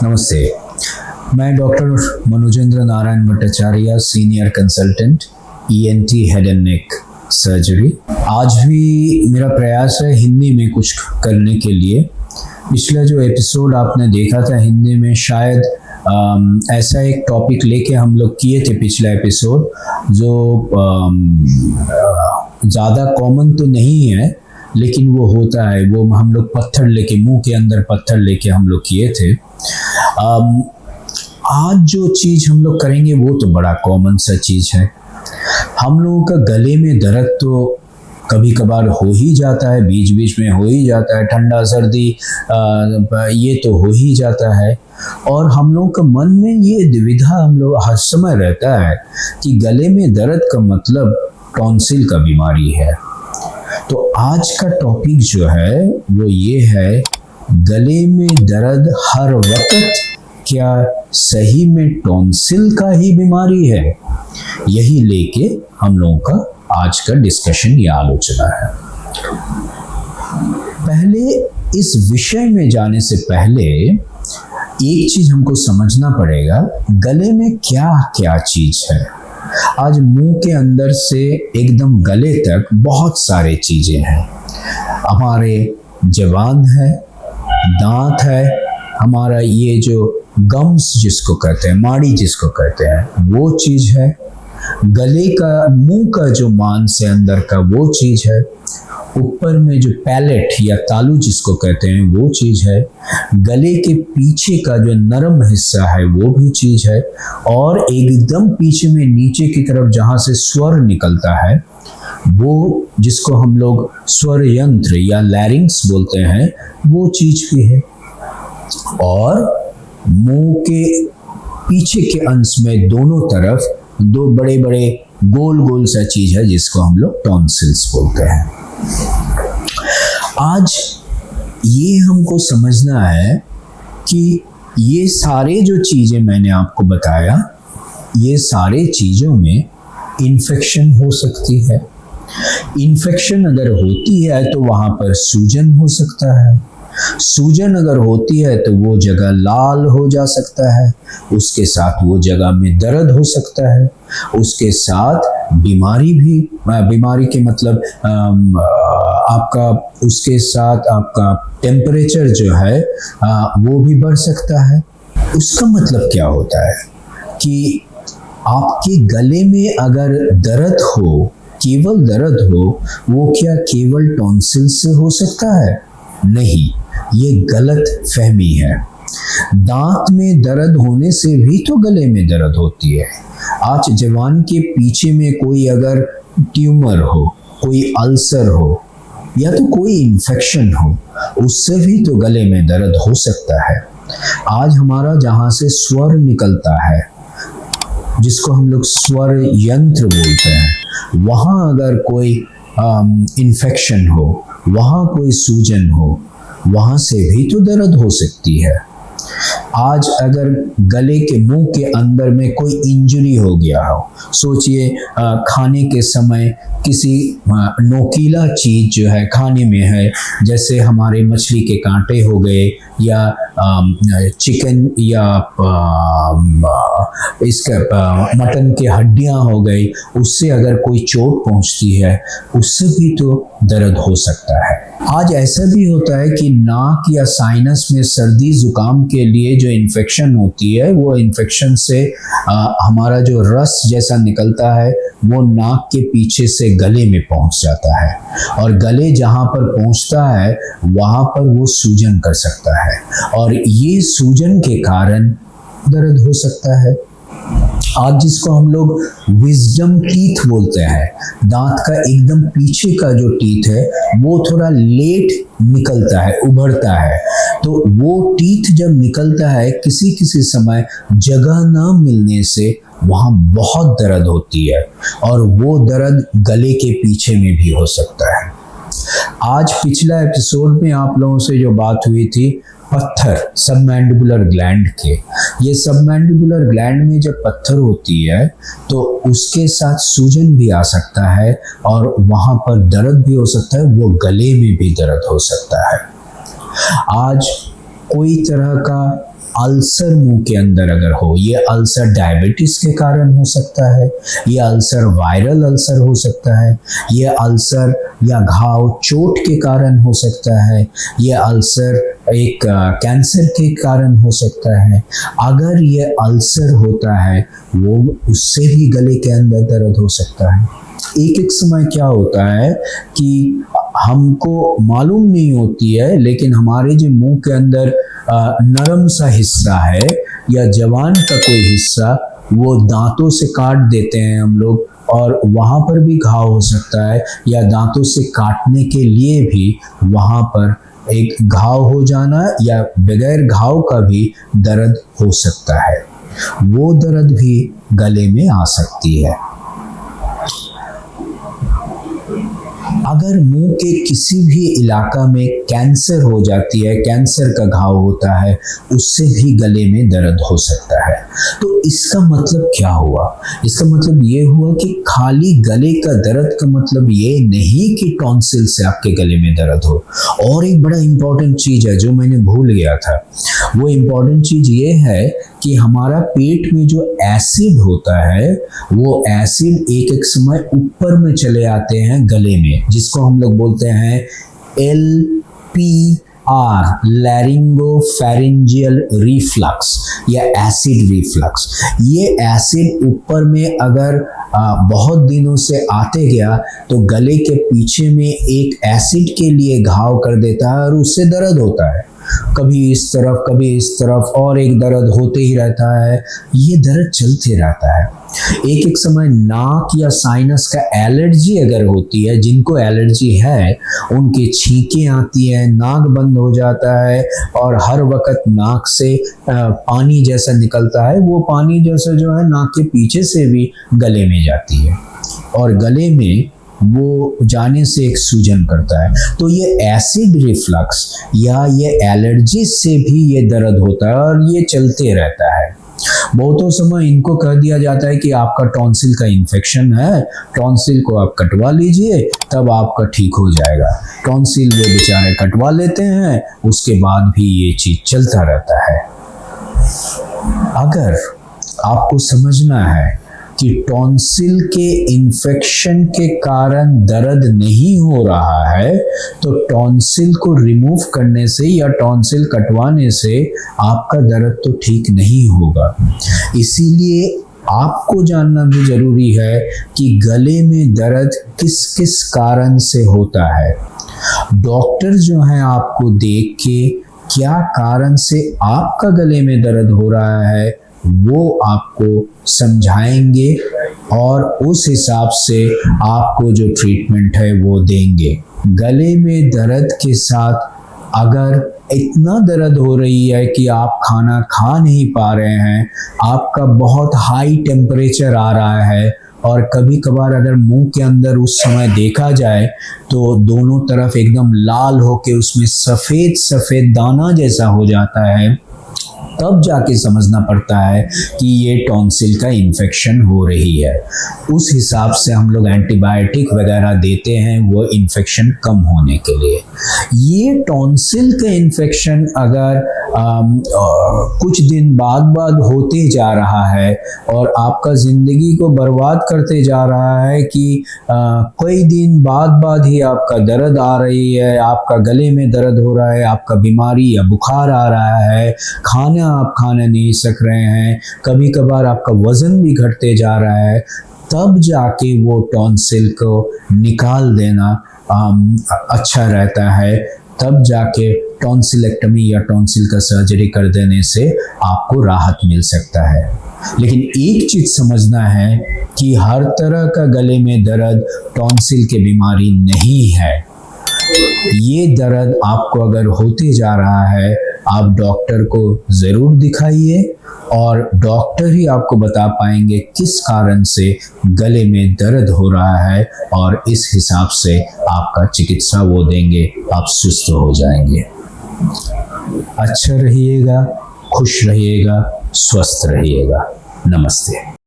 नमस्ते, मैं doctor Manojendra Narayan Bhattacharya, senior consultant ENT head and neck surgery. आज भी मेरा प्रयास है हिंदी में कुछ करने के लिए। पिछला जो एपिसोड आपने देखा था हिंदी में, शायद ऐसा एक टॉपिक लेके हम लोग किए थे पिछला एपिसोड, जो ज़्यादा कॉमन तो नहीं है लेकिन वो होता है। वो हम लोग पत्थर लेके, मुंह के अंदर पत्थर लेके हम लोग किए थे। आज जो चीज़ हम लोग करेंगे वो तो बड़ा कॉमन सा चीज़ है। हम लोगों का गले में दर्द तो कभी कभार हो ही जाता है, बीच बीच में हो ही जाता है, ठंडा सर्दी ये तो हो ही जाता है। और हम लोगों का मन में ये दुविधा हम लोग हर समय रहता है कि गले में दर्द का मतलब टॉन्सिल का बीमारी है। तो आज का टॉपिक जो है वो ये है, गले में दर्द हर वक्त क्या सही में टॉन्सिल का ही बीमारी है? यही लेके हम लोगों का आज का डिस्कशन या आलोचना है। पहले इस विषय में जाने से पहले एक चीज हमको समझना पड़ेगा, गले में क्या क्या चीज है। आज मुंह के अंदर से एकदम गले तक बहुत सारे चीजें हैं। हमारे जबान है, दांत है, हमारा ये जो गम्स जिसको कहते हैं, माड़ी जिसको कहते हैं, वो चीज है। गले का, मुंह का जो मांस है अंदर का, वो चीज है। ऊपर में जो पैलेट या तालू जिसको कहते हैं, वो चीज़ है। गले के पीछे का जो नरम हिस्सा है वो भी चीज़ है। और एकदम पीछे में नीचे की तरफ जहाँ से स्वर निकलता है, वो जिसको हम लोग स्वर यंत्र या लैरिंक्स बोलते हैं, वो चीज़ भी है। और मुंह के पीछे के अंश में दोनों तरफ दो बड़े बड़े गोल गोल सा चीज़ है जिसको हम लोग टॉन्सिल्स बोलते हैं। आज ये हमको समझना है कि ये सारे जो चीज़ें मैंने आपको बताया, ये सारे चीज़ों में इन्फेक्शन हो सकती है। इन्फेक्शन अगर होती है तो वहाँ पर सूजन हो सकता है। सूजन अगर होती है तो वो जगह लाल हो जा सकता है, उसके साथ वो जगह में दर्द हो सकता है, उसके साथ बीमारी भी, बीमारी के मतलब आपका, उसके साथ आपका टेम्परेचर जो है वो भी बढ़ सकता है। उसका मतलब क्या होता है कि आपके गले में अगर दर्द हो, केवल दर्द हो, वो क्या केवल टॉन्सिल से हो सकता है? नहीं, ये गलत फहमी है। दांत में दर्द होने से भी तो गले में दर्द होती है। आज जबान के पीछे में कोई अगर ट्यूमर हो, कोई अल्सर हो, या तो कोई इन्फेक्शन हो, उससे भी तो गले में दर्द हो सकता है। आज हमारा जहाँ से स्वर निकलता है, जिसको हम लोग स्वर यंत्र बोलते हैं, वहाँ अगर कोई इन्फेक्शन हो, वहाँ कोई सूजन हो, वहाँ से भी तो दर्द हो सकती है। आज अगर गले के, मुंह के अंदर में कोई इंजरी हो गया हो, सोचिए खाने के समय किसी नोकीला चीज़ जो है खाने में है, जैसे हमारे मछली के कांटे हो गए या चिकन या इसका मटन के हड्डियां हो गई, उससे अगर कोई चोट पहुंचती है, उससे भी तो दर्द हो सकता है। आज ऐसा भी होता है कि नाक या साइनस में सर्दी जुकाम के लिए जो इन्फेक्शन होती है, वो इन्फेक्शन से हमारा जो रस जैसा निकलता है वो नाक के पीछे से गले में पहुंच जाता है, और गले जहां पर पहुंचता है वहां पर वो सूजन कर सकता है, और ये सूजन के कारण दर्द हो सकता है। आज जिसको हम लोग विजडम टीथ बोलते हैं, दांत का एकदम पीछे का जो टीथ है वो थोड़ा लेट निकलता है, उभरता है। तो वो टीथ जब निकलता है, किसी किसी समय जगह ना मिलने से वहाँ बहुत दर्द होती है, और वो दर्द गले के पीछे में भी हो सकता है। आज पिछला एपिसोड में आप लोगों से जो बात हुई थी पत्थर, सबमैंडिबुलर ग्लैंड के, ये सबमैंडिबुलर ग्लैंड में जब पत्थर होती है तो उसके साथ सूजन भी आ सकता है, और वहाँ पर दर्द भी हो सकता है, वो गले में भी दर्द हो सकता है। आज कोई तरह का अल्सर मुंह के अंदर अगर हो, ये अल्सर डायबिटीज के कारण हो सकता है, ये अल्सर वायरल अल्सर हो सकता है, ये अल्सर या घाव चोट के कारण हो सकता है, ये अल्सर एक कैंसर के कारण हो सकता है। अगर ये अल्सर होता है वो उससे भी गले के अंदर दर्द हो सकता है। एक समय क्या होता है कि हमको मालूम नहीं होती है, लेकिन हमारे जो मुंह के अंदर नरम सा हिस्सा है या जबान का कोई हिस्सा, वो दांतों से काट देते हैं हम लोग, और वहाँ पर भी घाव हो सकता है, या दांतों से काटने के लिए भी वहाँ पर एक घाव हो जाना या बगैर घाव का भी दर्द हो सकता है। वो दर्द भी गले में आ सकती है। अगर मुंह के किसी भी इलाका में कैंसर हो जाती है, कैंसर का घाव होता है, उससे भी गले में दर्द हो सकता है। तो इसका मतलब क्या हुआ? इसका मतलब ये हुआ कि खाली गले का दर्द का मतलब ये नहीं कि टॉन्सिल से आपके गले में दर्द हो। और एक बड़ा इम्पोर्टेंट चीज़ है जो मैंने भूल गया था, वो इम्पोर्टेंट चीज़ ये है कि हमारा पेट में जो एसिड होता है, वो एसिड एक एक समय ऊपर में चले आते हैं गले में, जिसको हम लोग बोलते हैं LPR, लैरिंगोफैरिंजियल रिफ्लक्स या एसिड रिफ्लक्स। ये एसिड ऊपर में अगर बहुत दिनों से आते गया तो गले के पीछे में एक एसिड के लिए घाव कर देता है और उससे दर्द होता है, कभी इस तरफ कभी इस तरफ, और एक दर्द होते ही रहता है। ये दर्द चलते रहता है। एक एक समय नाक या साइनस का एलर्जी अगर होती है, जिनको एलर्जी है उनकी छींकें आती है, नाक बंद हो जाता है और हर वक्त नाक से पानी जैसा निकलता है, वो पानी जैसा जो है नाक के पीछे से भी गले में जाती है और गले में वो जाने से एक सूजन करता है। तो ये एसिड रिफ्लक्स या ये एलर्जी से भी ये दर्द होता है और ये चलते रहता है। बहुतों समय इनको कह दिया जाता है कि आपका टॉन्सिल का इन्फेक्शन है, टॉन्सिल को आप कटवा लीजिए तब आपका ठीक हो जाएगा। टॉन्सिल वो बेचारे कटवा लेते हैं, उसके बाद भी ये चीज़ चलता रहता है। अगर आपको समझना है कि टॉन्सिल के इन्फेक्शन के कारण दर्द नहीं हो रहा है, तो टॉन्सिल को रिमूव करने से या टॉन्सिल कटवाने से आपका दर्द तो ठीक नहीं होगा। इसीलिए आपको जानना भी जरूरी है कि गले में दर्द किस किस कारण से होता है। डॉक्टर जो है आपको देख के क्या कारण से आपका गले में दर्द हो रहा है वो आपको समझाएंगे और उस हिसाब से आपको जो ट्रीटमेंट है वो देंगे। गले में दर्द के साथ अगर इतना दर्द हो रही है कि आप खाना खा नहीं पा रहे हैं, आपका बहुत हाई टेम्परेचर आ रहा है और कभी कभार अगर मुंह के अंदर उस समय देखा जाए तो दोनों तरफ एकदम लाल होके उसमें सफ़ेद सफ़ेद दाना जैसा हो जाता है, तब जाके समझना पड़ता है कि ये टॉन्सिल का इन्फेक्शन हो रही है। उस हिसाब से हम लोग एंटीबायोटिक वगैरह देते हैं वो इन्फेक्शन कम होने के लिए। ये टॉन्सिल का इन्फेक्शन अगर कुछ दिन बाद होते जा रहा है और आपका ज़िंदगी को बर्बाद करते जा रहा है कि कई दिन बाद ही आपका दर्द आ रही है, आपका गले में दर्द हो रहा है, आपका बीमारी या बुखार आ रहा है, खाना आप खाने नहीं सक रहे हैं, कभी कभार आपका वज़न भी घटते जा रहा है, तब जाके वो टॉन्सिल को निकाल देना अच्छा रहता है। तब जाके टॉन्सिलेक्टमी या टॉन्सिल का सर्जरी कर देने से आपको राहत मिल सकता है। लेकिन एक चीज़ समझना है कि हर तरह का गले में दर्द टॉन्सिल की बीमारी नहीं है। ये दर्द आपको अगर होते जा रहा है, आप डॉक्टर को ज़रूर दिखाइए और डॉक्टर ही आपको बता पाएंगे किस कारण से गले में दर्द हो रहा है और इस हिसाब से आपका चिकित्सा वो देंगे, आप सुस्त हो जाएंगे। अच्छा रहिएगा, खुश रहिएगा, स्वस्थ रहिएगा। नमस्ते।